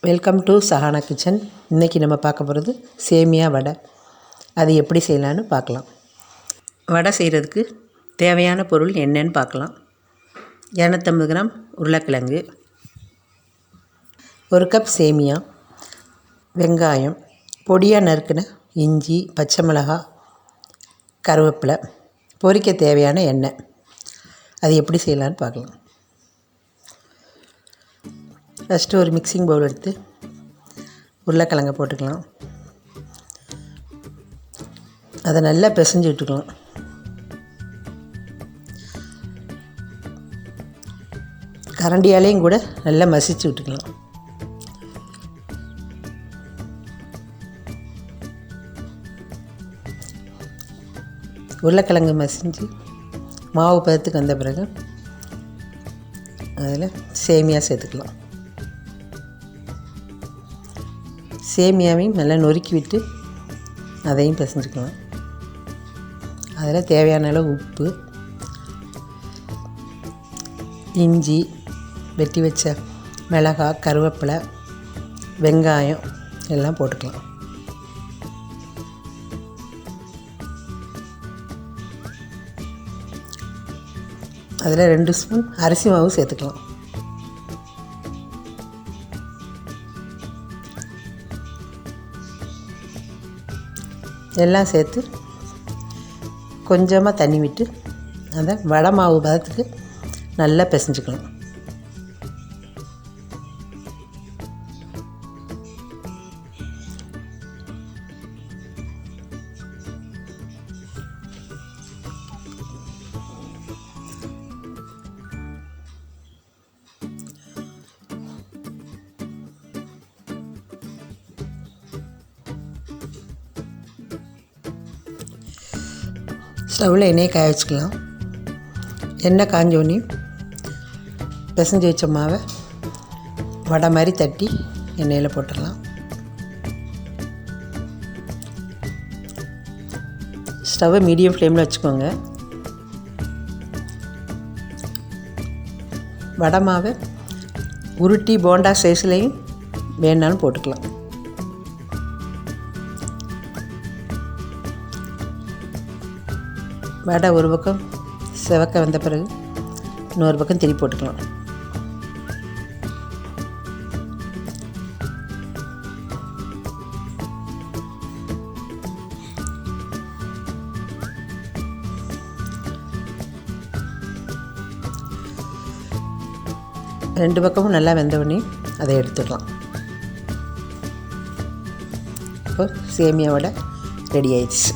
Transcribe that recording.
Welcome to Sahana kitchen. இன்றைக்கி நம்ம பார்க்க போகிறது சேமியா வடை. அது எப்படி செய்யலான்னு பார்க்கலாம். வடை செய்கிறதுக்கு தேவையான பொருள் என்னன்னு பார்க்கலாம். 250 கிராம் உருளைக்கிழங்கு, 1 கப் சேமியா, வெங்காயம், பொடியாக நறுக்கின இஞ்சி, பச்சை மிளகாய், கருவேப்பிலை, பொரிக்க தேவையான எண்ணெய். அது எப்படி செய்யலான்னு பார்க்கலாம். ஃபஸ்ட்டு ஒரு மிக்சிங் பவுல் எடுத்து உருளைக்கிழங்கை போட்டுக்கலாம். அதை நல்லா பிசைஞ்சு விட்டுக்கலாம். கரண்டியாலேயும் கூட நல்லா மசிச்சு விட்டுக்கலாம். உருளைக்கிழங்கு மசிஞ்சு மாவு பதத்துக்கு வந்த பிறகு அதில் சேமியா சேர்த்துக்கலாம். சேமியாவையும் நல்லா நொறுக்கி விட்டு அதையும் பிசைஞ்சுக்கலாம். அதில் தேவையான அளவு உப்பு, இஞ்சி, வெட்டி வச்ச மிளகாய், கருவேப்பிலை, வெங்காயம் எல்லாம் போட்டுக்கலாம். அதில் 2 ஸ்பூன் அரிசி மாவு சேர்த்துக்கலாம். எல்லாம் சேர்த்து கொஞ்சமாக தண்ணி விட்டு அந்த வடை மாவு பதத்துக்கு நல்லா பிசைஞ்சுக்கலாம். ஸ்டவ்வில் எண்ணெயை காய வச்சுக்கலாம். எண்ணெய் காஞ்சோன்னே பிசைஞ்சு வச்ச மாவை வடை மாதிரி தட்டி எண்ணெயில் போட்டுடலாம். ஸ்டவ்வை மீடியம் ஃப்ளேமில் வச்சுக்கோங்க. வடை மாவை உருட்டி போண்டா சைஸ்லேயும் வேணாலும் போட்டுக்கலாம். வடை ஒரு பக்கம் செவக்க வந்த பிறகு இன்னொரு பக்கம் திருப்பி போட்டுக்கலாம். ரெண்டு பக்கமும் நல்லா வெந்தவுடனே அதை எடுத்துக்கலாம். இப்போ சேமியா வடை ரெடி ஆயிடுச்சு.